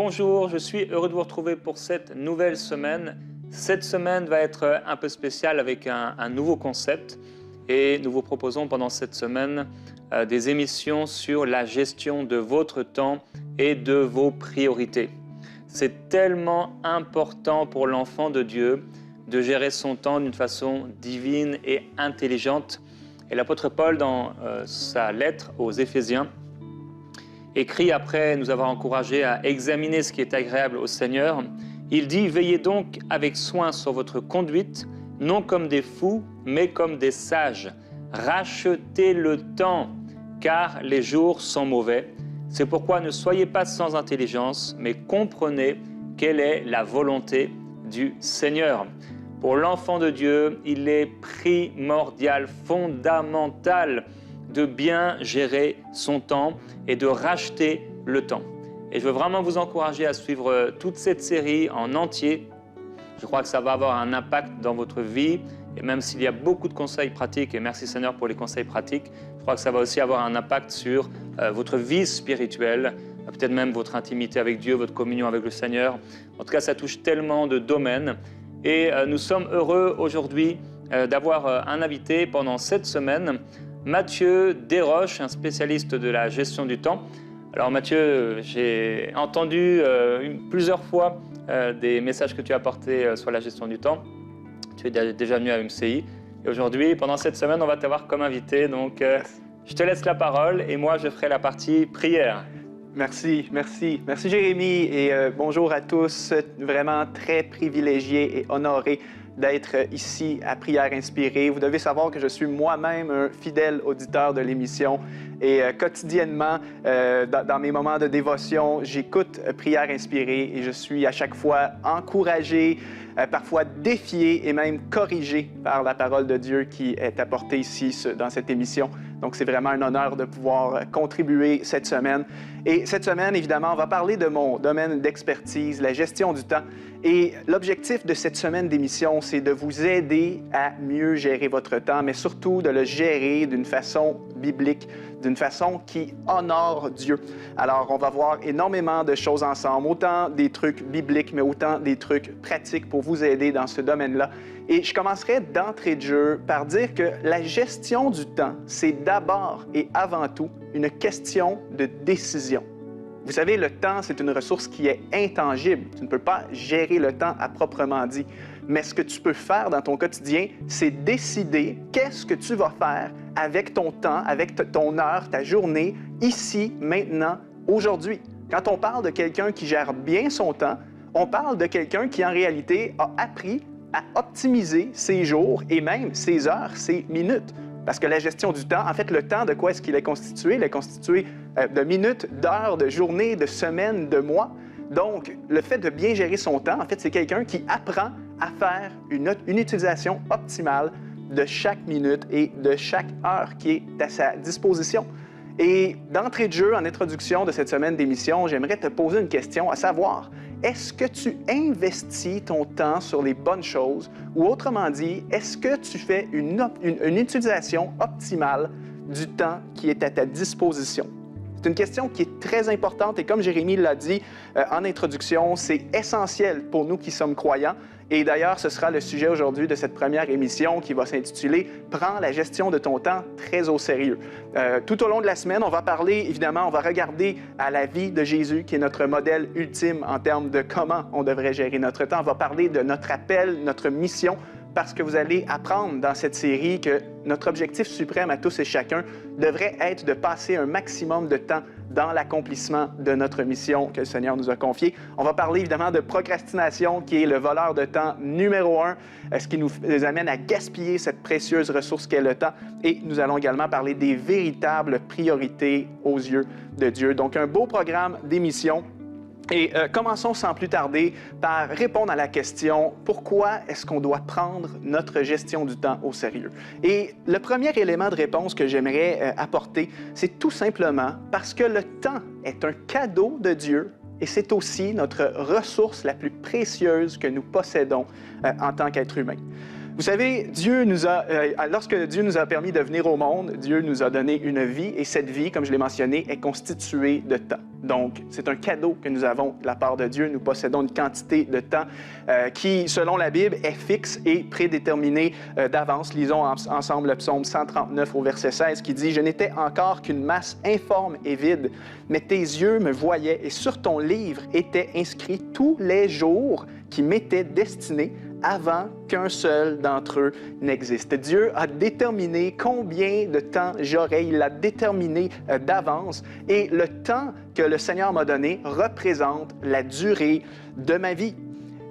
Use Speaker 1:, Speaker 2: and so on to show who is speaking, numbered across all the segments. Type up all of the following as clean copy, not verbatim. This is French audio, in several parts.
Speaker 1: Bonjour, je suis heureux de vous retrouver pour cette nouvelle semaine. Cette semaine va être un peu spéciale avec un nouveau concept et nous vous proposons pendant cette semaine des émissions sur la gestion de votre temps et de vos priorités. C'est tellement important pour l'enfant de Dieu de gérer son temps d'une façon divine et intelligente. Et l'apôtre Paul, dans sa lettre aux Éphésiens, écrit après nous avoir encouragés à examiner ce qui est agréable au Seigneur, il dit « Veillez donc avec soin sur votre conduite, non comme des fous, mais comme des sages. Rachetez le temps, car les jours sont mauvais. C'est pourquoi ne soyez pas sans intelligence, mais comprenez quelle est la volonté du Seigneur. » Pour l'enfant de Dieu, il est primordial, fondamental de bien gérer son temps et de racheter le temps. Et je veux vraiment vous encourager à suivre toute cette série en entier. Je crois que ça va avoir un impact dans votre vie. Et même s'il y a beaucoup de conseils pratiques, et merci Seigneur pour les conseils pratiques, je crois que ça va aussi avoir un impact sur votre vie spirituelle, peut-être même votre intimité avec Dieu, votre communion avec le Seigneur. En tout cas, ça touche tellement de domaines. Et nous sommes heureux aujourd'hui d'avoir un invité pendant cette semaine, Mathieu Desroches, un spécialiste de la gestion du temps. Alors Mathieu, j'ai entendu plusieurs fois des messages que tu as apportés sur la gestion du temps. Tu es déjà venu à MCI. Et aujourd'hui, pendant cette semaine, on va t'avoir comme invité. Donc, je te laisse la parole et moi, je ferai la partie prière.
Speaker 2: Merci Jérémy et bonjour à tous. Vraiment très privilégié et honoré d'être ici à Prière Inspirée. Vous devez savoir que je suis moi-même un fidèle auditeur de l'émission et quotidiennement, dans mes moments de dévotion, j'écoute Prière Inspirée et je suis à chaque fois encouragé, parfois défié et même corrigé par la parole de Dieu qui est apportée ici dans cette émission. Donc, c'est vraiment un honneur de pouvoir contribuer cette semaine. Et cette semaine, évidemment, on va parler de mon domaine d'expertise, la gestion du temps. Et l'objectif de cette semaine d'émission, c'est de vous aider à mieux gérer votre temps, mais surtout de le gérer d'une façon biblique, d'une façon qui honore Dieu. Alors, on va voir énormément de choses ensemble, autant des trucs bibliques, mais autant des trucs pratiques pour vous aider dans ce domaine-là. Et je commencerai d'entrée de jeu par dire que la gestion du temps, c'est d'abord et avant tout une question de décision. Vous savez, le temps, c'est une ressource qui est intangible. Tu ne peux pas gérer le temps à proprement dit. Mais ce que tu peux faire dans ton quotidien, c'est décider qu'est-ce que tu vas faire avec ton temps, avec ton heure, ta journée, ici, maintenant, aujourd'hui. Quand on parle de quelqu'un qui gère bien son temps, on parle de quelqu'un qui, en réalité, a appris à optimiser ses jours et même ses heures, ses minutes. Parce que la gestion du temps, en fait, le temps, de quoi est-ce qu'il est constitué? Il est constitué de minutes, d'heures, de journées, de semaines, de mois. Donc, le fait de bien gérer son temps, en fait, c'est quelqu'un qui apprend à faire une utilisation optimale de chaque minute et de chaque heure qui est à sa disposition. Et d'entrée de jeu, en introduction de cette semaine d'émission, j'aimerais te poser une question, à savoir, est-ce que tu investis ton temps sur les bonnes choses? Ou autrement dit, est-ce que tu fais une utilisation optimale du temps qui est à ta disposition? C'est une question qui est très importante et comme Jérémy l'a dit en introduction, c'est essentiel pour nous qui sommes croyants. Et d'ailleurs, ce sera le sujet aujourd'hui de cette première émission qui va s'intituler « Prends la gestion de ton temps très au sérieux ». Tout au long de la semaine, on va parler, évidemment, on va regarder à la vie de Jésus, qui est notre modèle ultime en termes de comment on devrait gérer notre temps. On va parler de notre appel, notre mission, parce que vous allez apprendre dans cette série que notre objectif suprême à tous et chacun devrait être de passer un maximum de temps dans l'accomplissement de notre mission que le Seigneur nous a confiée. On va parler évidemment de procrastination, qui est le voleur de temps numéro 1, ce qui nous amène à gaspiller cette précieuse ressource qu'est le temps. Et nous allons également parler des véritables priorités aux yeux de Dieu. Donc, un beau programme d'émission. Et commençons sans plus tarder par répondre à la question « Pourquoi est-ce qu'on doit prendre notre gestion du temps au sérieux? » Et le premier élément de réponse que j'aimerais apporter, c'est tout simplement parce que le temps est un cadeau de Dieu et c'est aussi notre ressource la plus précieuse que nous possédons en tant qu'être humain. Vous savez, lorsque Dieu nous a permis de venir au monde, Dieu nous a donné une vie et cette vie, comme je l'ai mentionné, est constituée de temps. Donc, c'est un cadeau que nous avons de la part de Dieu. Nous possédons une quantité de temps qui, selon la Bible, est fixe et prédéterminée d'avance. Lisons ensemble le psaume 139 au verset 16 qui dit « Je n'étais encore qu'une masse informe et vide, mais tes yeux me voyaient et sur ton livre étaient inscrits tous les jours qui m'étaient destinés avant qu'un seul d'entre eux n'existe. » Dieu a déterminé combien de temps j'aurai, il l'a déterminé d'avance, et le temps que le Seigneur m'a donné représente la durée de ma vie.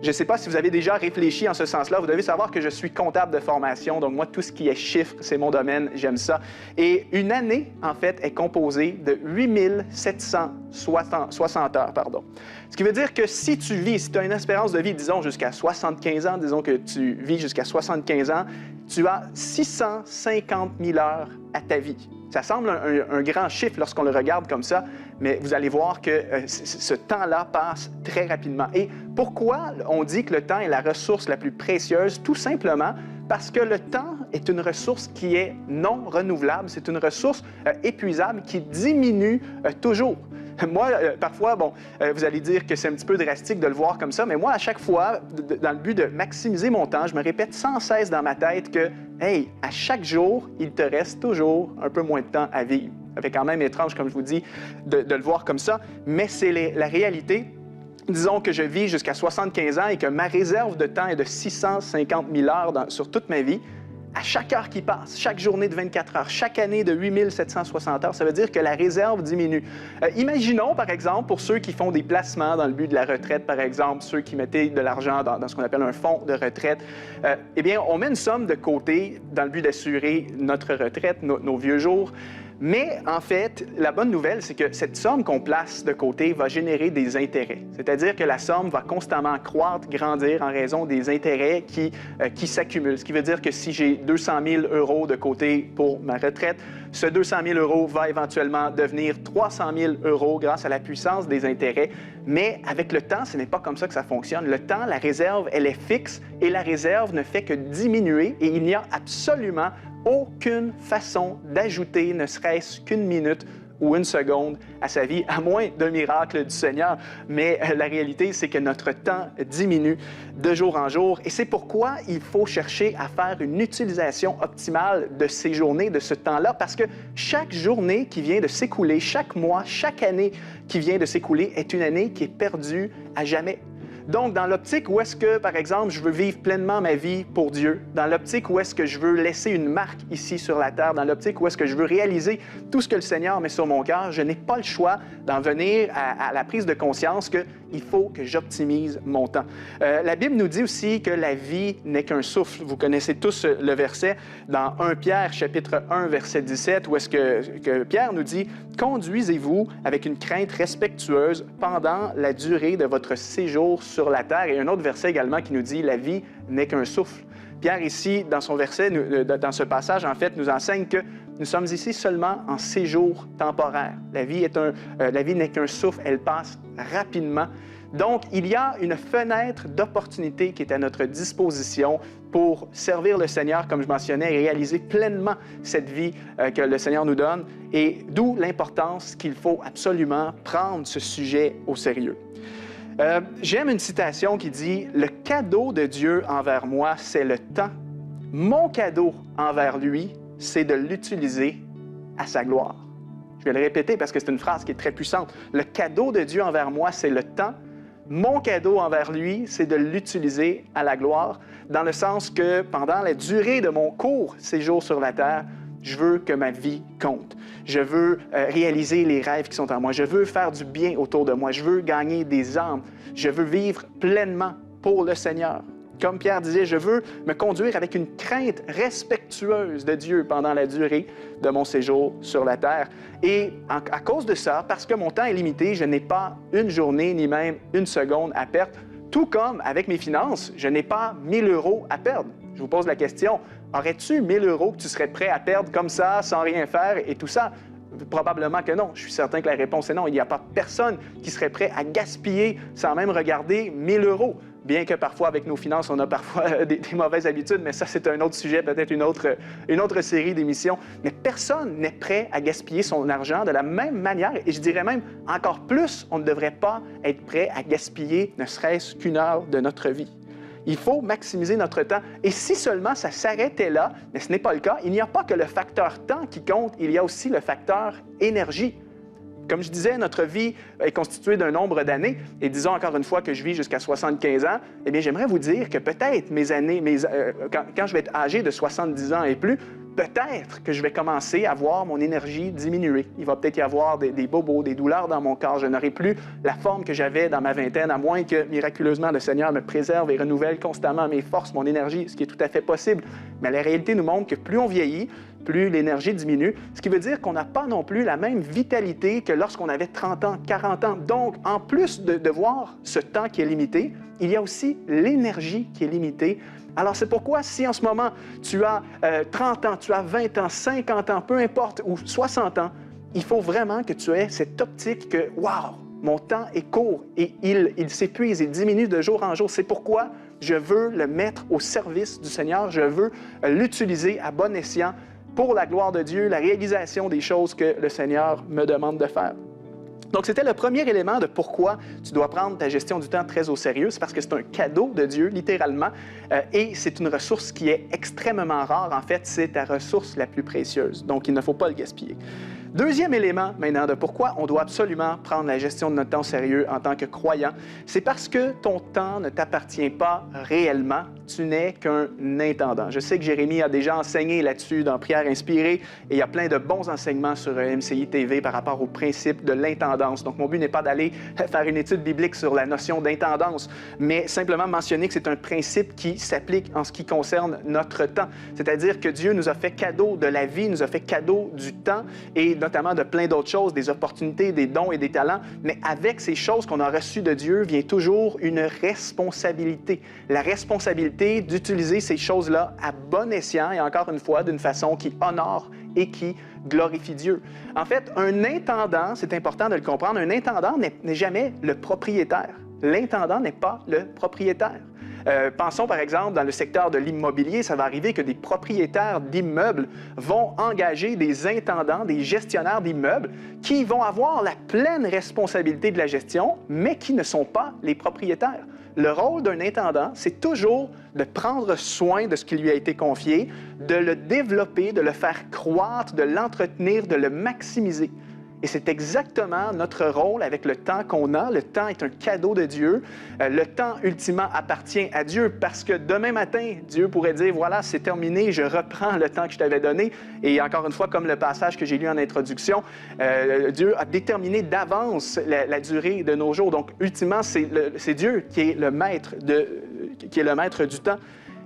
Speaker 2: Je ne sais pas si vous avez déjà réfléchi en ce sens-là. Vous devez savoir que je suis comptable de formation, donc moi, tout ce qui est chiffres, c'est mon domaine, j'aime ça. Et une année, en fait, est composée de 8760 heures. Ce qui veut dire que si tu as une espérance de vie, disons, jusqu'à 75 ans, disons que tu vis jusqu'à 75 ans, tu as 650 000 heures à ta vie. Ça semble un grand chiffre lorsqu'on le regarde comme ça, mais vous allez voir que ce temps-là passe très rapidement. Et pourquoi on dit que le temps est la ressource la plus précieuse? Tout simplement parce que le temps est une ressource qui est non renouvelable. C'est une ressource épuisable qui diminue toujours. Moi, parfois, vous allez dire que c'est un petit peu drastique de le voir comme ça, mais moi, à chaque fois, dans le but de maximiser mon temps, je me répète sans cesse dans ma tête que, hey, à chaque jour, il te reste toujours un peu moins de temps à vivre. Ça fait quand même étrange, comme je vous dis, de le voir comme ça, mais c'est la réalité. Disons que je vis jusqu'à 75 ans et que ma réserve de temps est de 650 000 heures sur toute ma vie. À chaque heure qui passe, chaque journée de 24 heures, chaque année de 8760 heures, ça veut dire que la réserve diminue. Imaginons, par exemple, pour ceux qui font des placements dans le but de la retraite, par exemple, ceux qui mettaient de l'argent dans ce qu'on appelle un fonds de retraite, eh bien, on met une somme de côté dans le but d'assurer notre retraite, nos vieux jours. Mais en fait, la bonne nouvelle, c'est que cette somme qu'on place de côté va générer des intérêts. C'est-à-dire que la somme va constamment croître, grandir en raison des intérêts qui s'accumulent. Ce qui veut dire que si j'ai 200 000 € de côté pour ma retraite, ce 200 000 € va éventuellement devenir 300 000 € grâce à la puissance des intérêts. Mais avec le temps, ce n'est pas comme ça que ça fonctionne. Le temps, la réserve, elle est fixe et la réserve ne fait que diminuer et il n'y a absolument aucune façon d'ajouter ne serait-ce qu'une minute ou une seconde à sa vie, à moins d'un miracle du Seigneur. Mais la réalité, c'est que notre temps diminue de jour en jour et c'est pourquoi il faut chercher à faire une utilisation optimale de ces journées, de ce temps-là, parce que chaque journée qui vient de s'écouler, chaque mois, chaque année qui vient de s'écouler est une année qui est perdue à jamais. Donc, dans l'optique où est-ce que, par exemple, je veux vivre pleinement ma vie pour Dieu, dans l'optique où est-ce que je veux laisser une marque ici sur la terre, dans l'optique où est-ce que je veux réaliser tout ce que le Seigneur met sur mon cœur, je n'ai pas le choix d'en venir à la prise de conscience qu'il faut que j'optimise mon temps. La Bible nous dit aussi que la vie n'est qu'un souffle. Vous connaissez tous le verset dans 1 Pierre, chapitre 1, verset 17, où est-ce que Pierre nous dit « Conduisez-vous avec une crainte respectueuse pendant la durée de votre séjour sur la terre. » Et un autre verset également qui nous dit « La vie n'est qu'un souffle ». Pierre, ici, dans son verset, dans ce passage, en fait, nous enseigne que nous sommes ici seulement en séjour temporaire. La vie n'est qu'un souffle, elle passe rapidement. Donc, il y a une fenêtre d'opportunité qui est à notre disposition pour servir le Seigneur, comme je mentionnais, et réaliser pleinement cette vie que le Seigneur nous donne, et d'où l'importance qu'il faut absolument prendre ce sujet au sérieux. J'aime une citation qui dit « Le cadeau de Dieu envers moi, c'est le temps. Mon cadeau envers lui, c'est de l'utiliser à sa gloire. » Je vais le répéter parce que c'est une phrase qui est très puissante. « Le cadeau de Dieu envers moi, c'est le temps. Mon cadeau envers lui, c'est de l'utiliser à la gloire, dans le sens que pendant la durée de mon court séjour sur la terre, je veux que ma vie compte. Je veux réaliser les rêves qui sont en moi. Je veux faire du bien autour de moi. Je veux gagner des âmes. Je veux vivre pleinement pour le Seigneur. Comme Pierre disait, je veux me conduire avec une crainte respectueuse de Dieu pendant la durée de mon séjour sur la terre. Et à cause de ça, parce que mon temps est limité, je n'ai pas une journée ni même une seconde à perdre. Tout comme avec mes finances, je n'ai pas 1 000 € à perdre. Je vous pose la question, aurais-tu 1 000 € que tu serais prêt à perdre comme ça, sans rien faire et tout ça? Probablement que non. Je suis certain que la réponse est non. Il n'y a pas personne qui serait prêt à gaspiller sans même regarder 1 000 €. bien que parfois avec nos finances, on a parfois des mauvaises habitudes, mais ça c'est un autre sujet, peut-être une autre série d'émissions. Mais personne n'est prêt à gaspiller son argent de la même manière, et je dirais même encore plus, on ne devrait pas être prêt à gaspiller ne serait-ce qu'une heure de notre vie. Il faut maximiser notre temps. Et si seulement ça s'arrêtait là, mais ce n'est pas le cas, il n'y a pas que le facteur temps qui compte, il y a aussi le facteur énergie. Comme je disais, notre vie est constituée d'un nombre d'années. Et disons encore une fois que je vis jusqu'à 75 ans, eh bien, j'aimerais vous dire que peut-être quand je vais être âgé de 70 ans et plus, peut-être que je vais commencer à voir mon énergie diminuer. Il va peut-être y avoir des bobos, des douleurs dans mon corps. Je n'aurai plus la forme que j'avais dans ma vingtaine, à moins que miraculeusement le Seigneur me préserve et renouvelle constamment mes forces, mon énergie, ce qui est tout à fait possible. Mais la réalité nous montre que plus on vieillit, plus l'énergie diminue, ce qui veut dire qu'on n'a pas non plus la même vitalité que lorsqu'on avait 30 ans, 40 ans. Donc, en plus de voir ce temps qui est limité, il y a aussi l'énergie qui est limitée. Alors, c'est pourquoi si en ce moment, tu as 30 ans, tu as 20 ans, 50 ans, peu importe, ou 60 ans, il faut vraiment que tu aies cette optique que, wow, mon temps est court et il s'épuise, il diminue de jour en jour. C'est pourquoi je veux le mettre au service du Seigneur, je veux l'utiliser à bon escient pour la gloire de Dieu, la réalisation des choses que le Seigneur me demande de faire. Donc, c'était le premier élément de pourquoi tu dois prendre ta gestion du temps très au sérieux. C'est parce que c'est un cadeau de Dieu, littéralement, et c'est une ressource qui est extrêmement rare. En fait, c'est ta ressource la plus précieuse. Donc, il ne faut pas le gaspiller. Deuxième élément, maintenant, de pourquoi on doit absolument prendre la gestion de notre temps au sérieux en tant que croyant, c'est parce que ton temps ne t'appartient pas réellement. Tu n'es qu'un intendant. Je sais que Jérémie a déjà enseigné là-dessus dans Prière inspirée, et il y a plein de bons enseignements sur MCI TV par rapport au principe de l'intendance. Donc, mon but n'est pas d'aller faire une étude biblique sur la notion d'intendance, mais simplement mentionner que c'est un principe qui s'applique en ce qui concerne notre temps. C'est-à-dire que Dieu nous a fait cadeau de la vie, nous a fait cadeau du temps, et notamment de plein d'autres choses, des opportunités, des dons et des talents. Mais avec ces choses qu'on a reçues de Dieu vient toujours une responsabilité. La responsabilité d'utiliser ces choses-là à bon escient et encore une fois d'une façon qui honore et qui glorifie Dieu. En fait, un intendant, c'est important de le comprendre, un intendant n'est jamais le propriétaire. L'intendant n'est pas le propriétaire. Pensons par exemple dans le secteur de l'immobilier, ça va arriver que des propriétaires d'immeubles vont engager des intendants, des gestionnaires d'immeubles qui vont avoir la pleine responsabilité de la gestion, mais qui ne sont pas les propriétaires. Le rôle d'un intendant, c'est toujours de prendre soin de ce qui lui a été confié, de le développer, de le faire croître, de l'entretenir, de le maximiser. Et c'est exactement notre rôle avec le temps qu'on a. Le temps est un cadeau de Dieu. Le temps, ultimement, appartient à Dieu parce que demain matin, Dieu pourrait dire, voilà, c'est terminé, je reprends le temps que je t'avais donné. Et encore une fois, comme le passage que j'ai lu en introduction, Dieu a déterminé d'avance la durée de nos jours. Donc, ultimement, c'est Dieu qui est le maître du temps.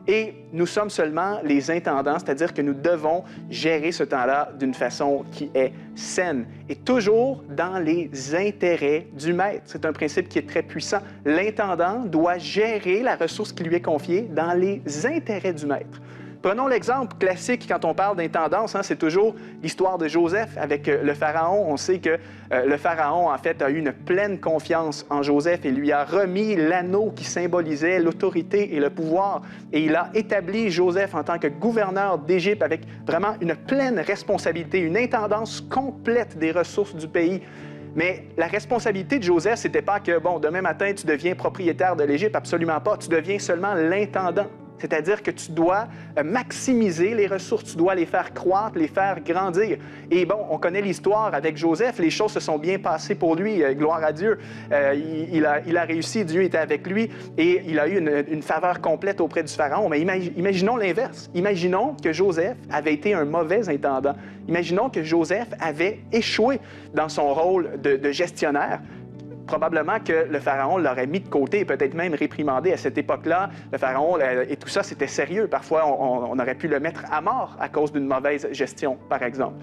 Speaker 2: Et nous sommes seulement les intendants, c'est-à-dire que nous devons gérer ce temps-là d'une façon qui est saine et toujours dans les intérêts du maître. C'est un principe qui est très puissant. L'intendant doit gérer la ressource qui lui est confiée dans les intérêts du maître. Prenons l'exemple classique quand on parle d'intendance, c'est toujours l'histoire de Joseph avec le Pharaon. On sait que le Pharaon, en fait, a eu une pleine confiance en Joseph et lui a remis l'anneau qui symbolisait l'autorité et le pouvoir. Et il a établi Joseph en tant que gouverneur d'Égypte avec vraiment une pleine responsabilité, une intendance complète des ressources du pays. Mais la responsabilité de Joseph, c'était pas que, bon, demain matin, tu deviens propriétaire de l'Égypte, absolument pas. Tu deviens seulement l'intendant. C'est-à-dire que tu dois maximiser les ressources, tu dois les faire croître, les faire grandir. Et bon, on connaît l'histoire avec Joseph, les choses se sont bien passées pour lui, gloire à Dieu. Il a réussi, Dieu était avec lui et il a eu une faveur complète auprès du Pharaon. Mais imaginons l'inverse. Imaginons que Joseph avait été un mauvais intendant. Imaginons que Joseph avait échoué dans son rôle de gestionnaire. Probablement que le Pharaon l'aurait mis de côté et peut-être même réprimandé à cette époque-là. Le Pharaon et tout ça, c'était sérieux. Parfois, on aurait pu le mettre à mort à cause d'une mauvaise gestion, par exemple.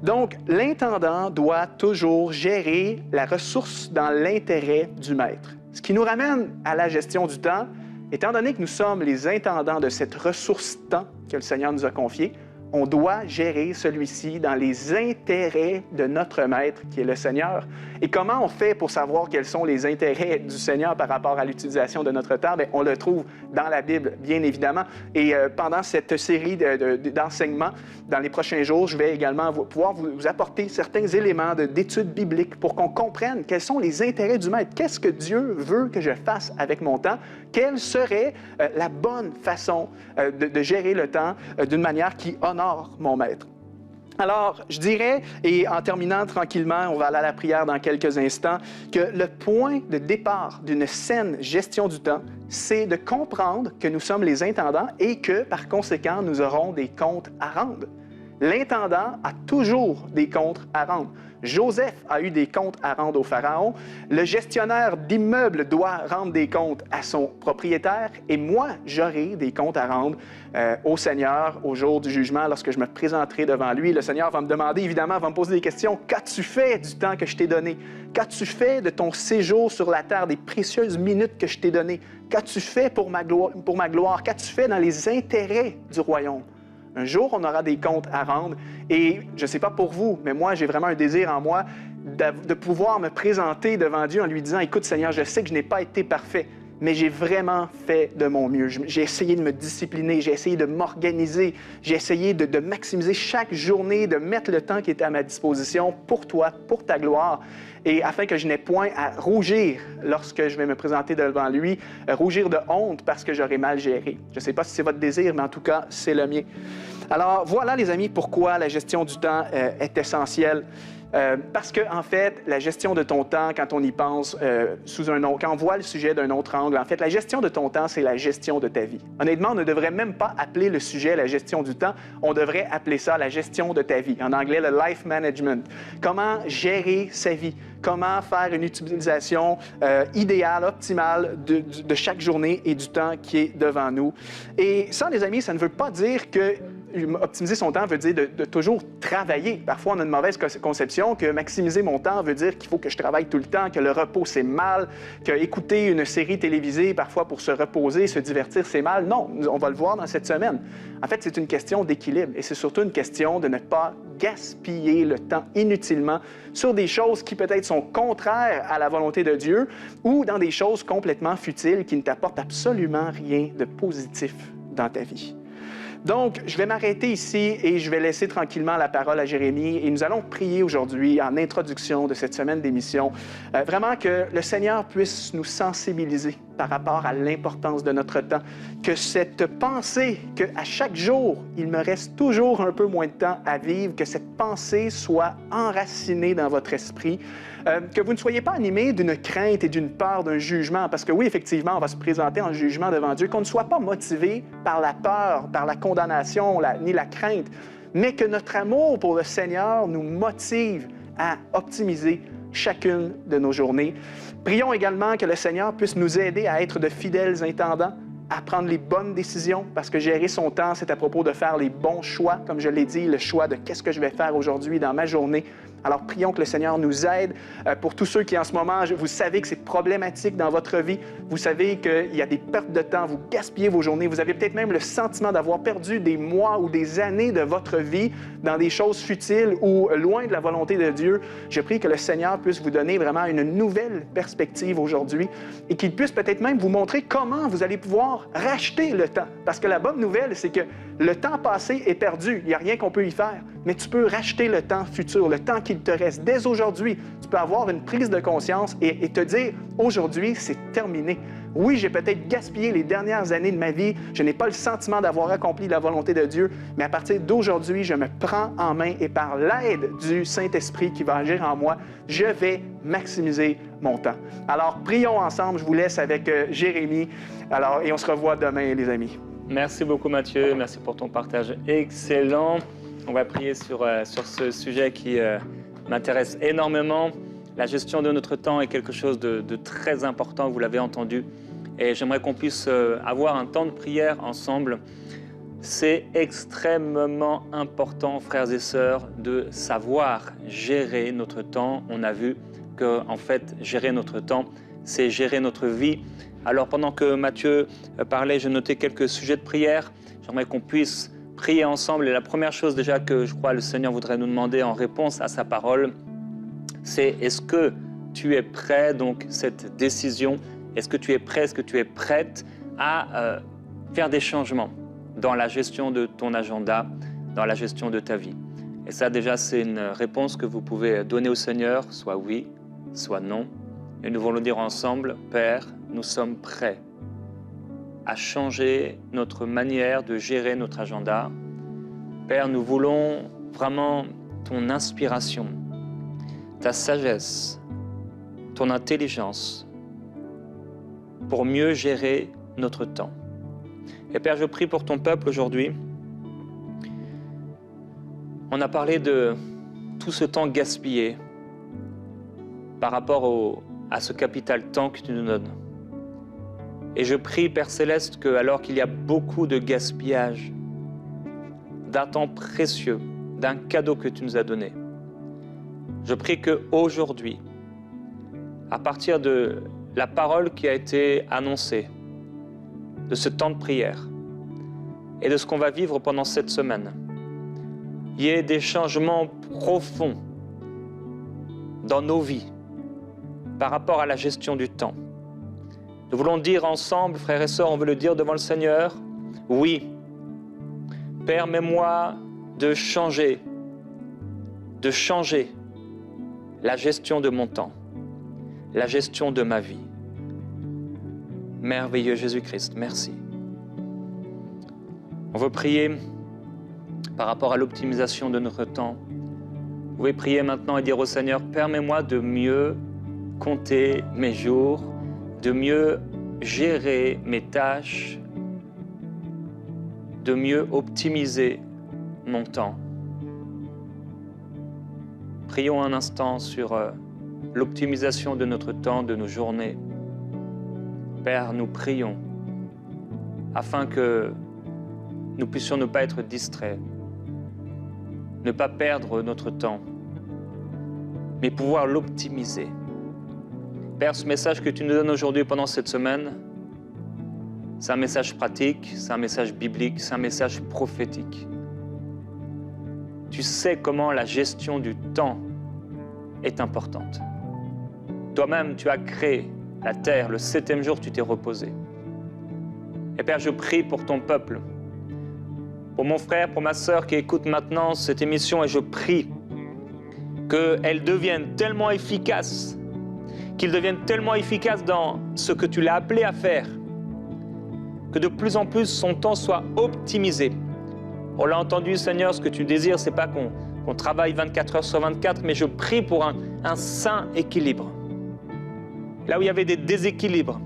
Speaker 2: Donc, l'intendant doit toujours gérer la ressource dans l'intérêt du maître. Ce qui nous ramène à la gestion du temps, étant donné que nous sommes les intendants de cette ressource temps que le Seigneur nous a confiée, on doit gérer celui-ci dans les intérêts de notre Maître, qui est le Seigneur. Et comment on fait pour savoir quels sont les intérêts du Seigneur par rapport à l'utilisation de notre temps? Bien, on le trouve dans la Bible, bien évidemment. Et pendant cette série d'enseignements, dans les prochains jours, je vais également pouvoir vous apporter certains éléments d'études bibliques pour qu'on comprenne quels sont les intérêts du Maître. Qu'est-ce que Dieu veut que je fasse avec mon temps? Quelle serait la bonne façon de gérer le temps d'une manière qui honore mon Maître? Alors, je dirais, et en terminant tranquillement, on va aller à la prière dans quelques instants, que le point de départ d'une saine gestion du temps, c'est de comprendre que nous sommes les intendants et que, par conséquent, nous aurons des comptes à rendre. L'intendant a toujours des comptes à rendre. Joseph a eu des comptes à rendre au Pharaon. Le gestionnaire d'immeubles doit rendre des comptes à son propriétaire. Et moi, j'aurai des comptes à rendre au Seigneur au jour du jugement, lorsque je me présenterai devant lui. Le Seigneur va me demander, évidemment, va me poser des questions. Qu'as-tu fait du temps que je t'ai donné? Qu'as-tu fait de ton séjour sur la terre, des précieuses minutes que je t'ai données? Qu'as-tu fait pour ma gloire? Qu'as-tu fait dans les intérêts du royaume? Un jour, on aura des comptes à rendre et je ne sais pas pour vous, mais moi, j'ai vraiment un désir en moi de pouvoir me présenter devant Dieu en lui disant « Écoute Seigneur, je sais que je n'ai pas été parfait, mais j'ai vraiment fait de mon mieux. J'ai essayé de me discipliner, j'ai essayé de m'organiser, j'ai essayé de maximiser chaque journée, de mettre le temps qui était à ma disposition pour toi, pour ta gloire. Et afin que je n'ai point à rougir lorsque je vais me présenter devant lui, rougir de honte parce que j'aurai mal géré. Je ne sais pas si c'est votre désir, mais en tout cas, c'est le mien. Alors voilà les amis, pourquoi la gestion du temps est essentielle. Parce que, en fait, la gestion de ton temps, quand on y pense quand on voit le sujet d'un autre angle, en fait, la gestion de ton temps, c'est la gestion de ta vie. Honnêtement, on ne devrait même pas appeler le sujet la gestion du temps, on devrait appeler ça la gestion de ta vie. En anglais, le life management. Comment gérer sa vie? Comment faire une utilisation idéale, optimale de chaque journée et du temps qui est devant nous. Et ça, les amis, ça ne veut pas dire que optimiser son temps veut dire de toujours travailler. Parfois, on a une mauvaise conception que maximiser mon temps veut dire qu'il faut que je travaille tout le temps, que le repos, c'est mal, qu'écouter une série télévisée, parfois pour se reposer, se divertir, c'est mal. Non, on va le voir dans cette semaine. En fait, c'est une question d'équilibre et c'est surtout une question de ne pas gaspiller le temps inutilement sur des choses qui peut-être sont contraires à la volonté de Dieu ou dans des choses complètement futiles qui ne t'apportent absolument rien de positif dans ta vie. Donc, je vais m'arrêter ici et je vais laisser tranquillement la parole à Jérémie et nous allons prier aujourd'hui en introduction de cette semaine d'émission, vraiment que le Seigneur puisse nous sensibiliser par rapport à l'importance de notre temps, que cette pensée qu'à chaque jour, il me reste toujours un peu moins de temps à vivre, que cette pensée soit enracinée dans votre esprit, que vous ne soyez pas animés d'une crainte et d'une peur d'un jugement, parce que oui, effectivement, on va se présenter en jugement devant Dieu, qu'on ne soit pas motivé par la peur, par la condamnation, ni la crainte, mais que notre amour pour le Seigneur nous motive à optimiser chacune de nos journées. Prions également que le Seigneur puisse nous aider à être de fidèles intendants, à prendre les bonnes décisions, parce que gérer son temps, c'est à propos de faire les bons choix, comme je l'ai dit, le choix de qu'est-ce que je vais faire aujourd'hui dans ma journée. Alors, prions que le Seigneur nous aide. Pour tous ceux qui, en ce moment, vous savez que c'est problématique dans votre vie, vous savez qu'il y a des pertes de temps, vous gaspillez vos journées, vous avez peut-être même le sentiment d'avoir perdu des mois ou des années de votre vie dans des choses futiles ou loin de la volonté de Dieu. Je prie que le Seigneur puisse vous donner vraiment une nouvelle perspective aujourd'hui et qu'il puisse peut-être même vous montrer comment vous allez pouvoir racheter le temps. Parce que la bonne nouvelle, c'est que le temps passé est perdu. Il n'y a rien qu'on peut y faire. Mais tu peux racheter le temps futur, le temps qu'il te reste. Dès aujourd'hui, tu peux avoir une prise de conscience et te dire, aujourd'hui, c'est terminé. Oui, j'ai peut-être gaspillé les dernières années de ma vie. Je n'ai pas le sentiment d'avoir accompli la volonté de Dieu. Mais à partir d'aujourd'hui, je me prends en main et par l'aide du Saint-Esprit qui va agir en moi, je vais maximiser mon temps. Alors, prions ensemble. Je vous laisse avec Jérémie. Et on se revoit demain, les amis.
Speaker 1: Merci beaucoup Mathieu, merci pour ton partage excellent. On va prier sur ce sujet qui m'intéresse énormément. La gestion de notre temps est quelque chose de très important, vous l'avez entendu. Et j'aimerais qu'on puisse avoir un temps de prière ensemble. C'est extrêmement important, frères et sœurs, de savoir gérer notre temps. On a vu que, en fait, gérer notre temps, c'est gérer notre vie. Alors, pendant que Mathieu parlait, j'ai noté quelques sujets de prière. J'aimerais qu'on puisse prier ensemble. Et la première chose déjà que je crois le Seigneur voudrait nous demander en réponse à sa parole, c'est est-ce que tu es prêt, donc cette décision, est-ce que tu es prêt, est-ce que tu es prête à faire des changements dans la gestion de ton agenda, dans la gestion de ta vie. Et ça déjà c'est une réponse que vous pouvez donner au Seigneur, soit oui, soit non. Et nous voulons dire ensemble, Père, nous sommes prêts à changer notre manière de gérer notre agenda. Père, nous voulons vraiment ton inspiration, ta sagesse, ton intelligence pour mieux gérer notre temps. Et Père, je prie pour ton peuple aujourd'hui. On a parlé de tout ce temps gaspillé par rapport à ce capital temps que tu nous donnes. Et je prie, Père Céleste, que alors qu'il y a beaucoup de gaspillage, d'un temps précieux, d'un cadeau que tu nous as donné, je prie qu'aujourd'hui, à partir de la parole qui a été annoncée, de ce temps de prière et de ce qu'on va vivre pendant cette semaine, il y ait des changements profonds dans nos vies par rapport à la gestion du temps. Nous voulons dire ensemble, frères et sœurs, on veut le dire devant le Seigneur, oui, permets-moi de changer la gestion de mon temps, la gestion de ma vie. Merveilleux Jésus-Christ, merci. On veut prier par rapport à l'optimisation de notre temps. Vous pouvez prier maintenant et dire au Seigneur, permets-moi de mieux compter mes jours, de mieux gérer mes tâches, de mieux optimiser mon temps. Prions un instant sur l'optimisation de notre temps, de nos journées. Père, nous prions afin que nous puissions ne pas être distraits, ne pas perdre notre temps, mais pouvoir l'optimiser. Père, ce message que tu nous donnes aujourd'hui pendant cette semaine, c'est un message pratique, c'est un message biblique, c'est un message prophétique. Tu sais comment la gestion du temps est importante. Toi-même, tu as créé la terre, le 7e jour, tu t'es reposé. Et Père, je prie pour ton peuple, pour mon frère, pour ma sœur qui écoute maintenant cette émission, et je prie qu'elle devienne tellement efficace, qu'il devienne tellement efficace dans ce que tu l'as appelé à faire, que de plus en plus son temps soit optimisé. On l'a entendu, Seigneur, ce que tu désires, c'est pas qu'on travaille 24 heures sur 24, mais je prie pour un sain équilibre. Là où il y avait des déséquilibres,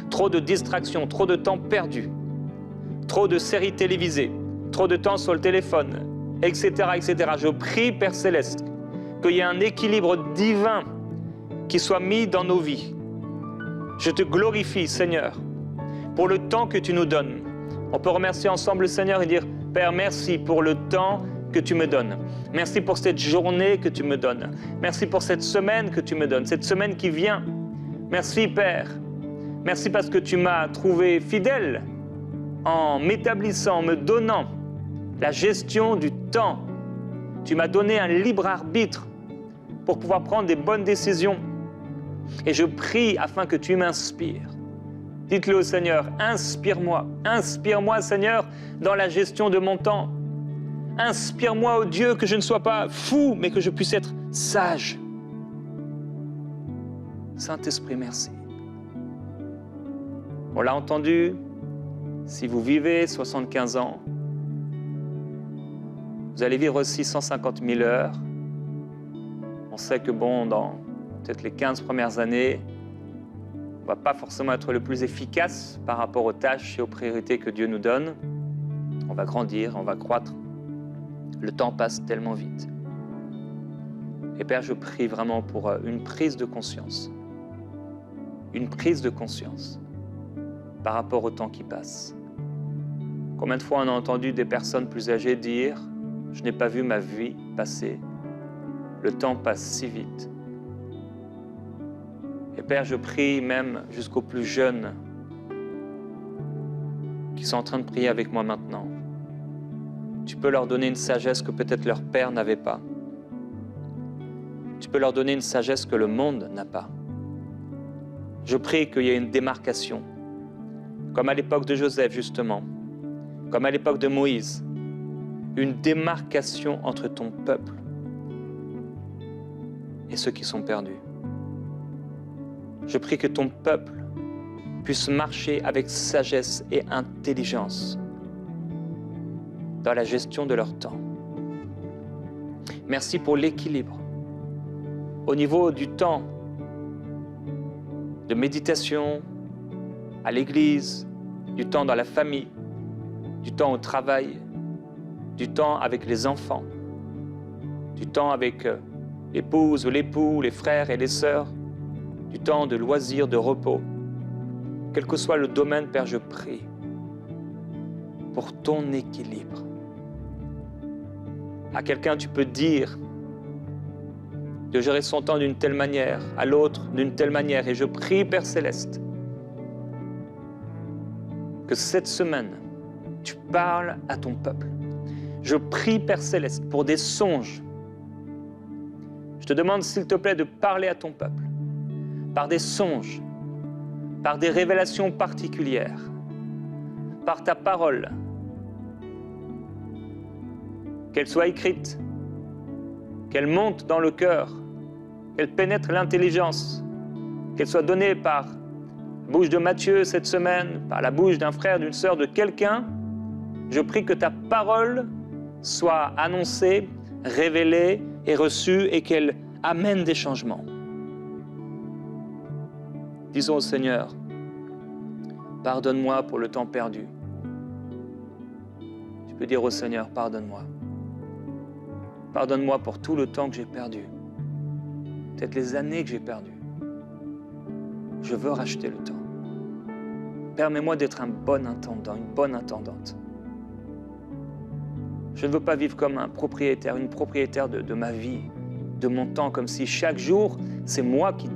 Speaker 1: trop de distractions, trop de temps perdu, trop de séries télévisées, trop de temps sur le téléphone, etc., etc. Je prie, Père Céleste, qu'il y ait un équilibre divin qui soit mis dans nos vies. Je te glorifie, Seigneur, pour le temps que tu nous donnes. On peut remercier ensemble le Seigneur et dire, Père, merci pour le temps que tu me donnes. Merci pour cette journée que tu me donnes. Merci pour cette semaine que tu me donnes, cette semaine qui vient. Merci, Père. Merci parce que tu m'as trouvé fidèle en m'établissant, en me donnant la gestion du temps. Tu m'as donné un libre arbitre pour pouvoir prendre des bonnes décisions. Et je prie afin que tu m'inspires. Dites-le au Seigneur, inspire-moi, Seigneur, dans la gestion de mon temps. Inspire-moi, ô Dieu, que je ne sois pas fou, mais que je puisse être sage. Saint-Esprit, merci. On l'a entendu, si vous vivez 75 ans, vous allez vivre 650 000 heures. On sait que dans peut-être les 15 premières années, on ne va pas forcément être le plus efficace par rapport aux tâches et aux priorités que Dieu nous donne. On va grandir, on va croître. Le temps passe tellement vite. Et Père, je prie vraiment pour une prise de conscience. Une prise de conscience par rapport au temps qui passe. Combien de fois on a entendu des personnes plus âgées dire « Je n'ai pas vu ma vie passer. Le temps passe si vite. » Et Père, je prie même jusqu'aux plus jeunes qui sont en train de prier avec moi maintenant. Tu peux leur donner une sagesse que peut-être leur père n'avait pas. Tu peux leur donner une sagesse que le monde n'a pas. Je prie qu'il y ait une démarcation, comme à l'époque de Joseph justement, comme à l'époque de Moïse, une démarcation entre ton peuple et ceux qui sont perdus. Je prie que ton peuple puisse marcher avec sagesse et intelligence dans la gestion de leur temps. Merci pour l'équilibre au niveau du temps de méditation à l'église, du temps dans la famille, du temps au travail, du temps avec les enfants, du temps avec l'épouse ou l'époux, les frères et les sœurs, du temps de loisirs, de repos. Quel que soit le domaine, Père, je prie pour ton équilibre. À quelqu'un, tu peux dire de gérer son temps d'une telle manière, à l'autre d'une telle manière. Et je prie, Père Céleste, que cette semaine, tu parles à ton peuple. Je prie, Père Céleste, pour des songes. Je te demande, s'il te plaît, de parler à ton peuple, par des songes, par des révélations particulières, par ta parole, qu'elle soit écrite, qu'elle monte dans le cœur, qu'elle pénètre l'intelligence, qu'elle soit donnée par la bouche de Matthieu cette semaine, par la bouche d'un frère, d'une sœur, de quelqu'un. Je prie que ta parole soit annoncée, révélée et reçue et qu'elle amène des changements. Disons au Seigneur, pardonne-moi pour le temps perdu. Tu peux dire au Seigneur, pardonne-moi. Pardonne-moi pour tout le temps que j'ai perdu. Peut-être les années que j'ai perdues. Je veux racheter le temps. Permets-moi d'être un bon intendant, une bonne intendante. Je ne veux pas vivre comme un propriétaire, une propriétaire de ma vie, de mon temps, comme si chaque jour, c'est moi qui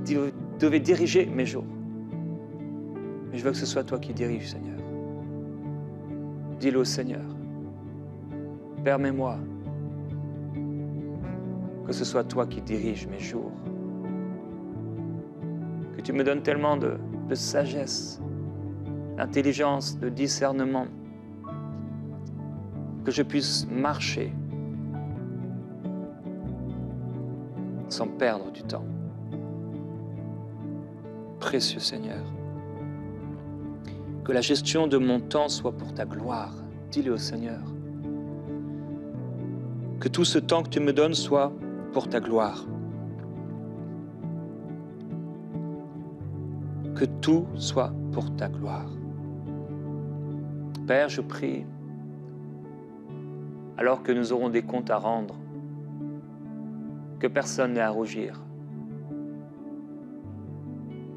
Speaker 1: devais diriger mes jours. Mais je veux que ce soit toi qui diriges, Seigneur. Dis-le au Seigneur. Permets-moi que ce soit toi qui diriges mes jours. Que tu me donnes tellement de sagesse, d'intelligence, de discernement, que je puisse marcher sans perdre du temps. Précieux Seigneur, que la gestion de mon temps soit pour ta gloire. Dis-le au Seigneur. Que tout ce temps que tu me donnes soit pour ta gloire. Que tout soit pour ta gloire. Père, je prie, alors que nous aurons des comptes à rendre, que personne n'ait à rougir,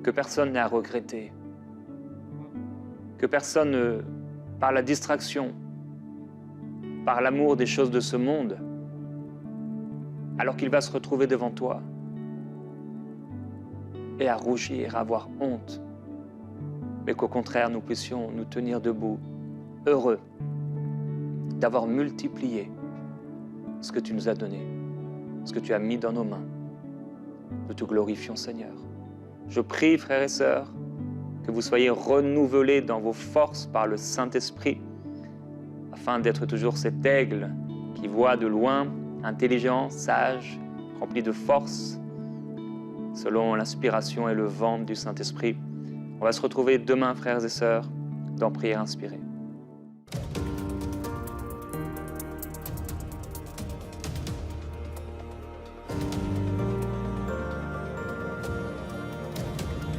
Speaker 1: que personne n'ait à regretter, que personne, par la distraction, par l'amour des choses de ce monde, alors qu'il va se retrouver devant toi, et à rougir, à avoir honte, mais qu'au contraire, nous puissions nous tenir debout, heureux d'avoir multiplié ce que tu nous as donné, ce que tu as mis dans nos mains. Nous te glorifions, Seigneur. Je prie, frères et sœurs, que vous soyez renouvelés dans vos forces par le Saint-Esprit, afin d'être toujours cet aigle qui voit de loin, intelligent, sage, rempli de force, selon l'inspiration et le vent du Saint-Esprit. On va se retrouver demain, frères et sœurs, dans Prière inspirée.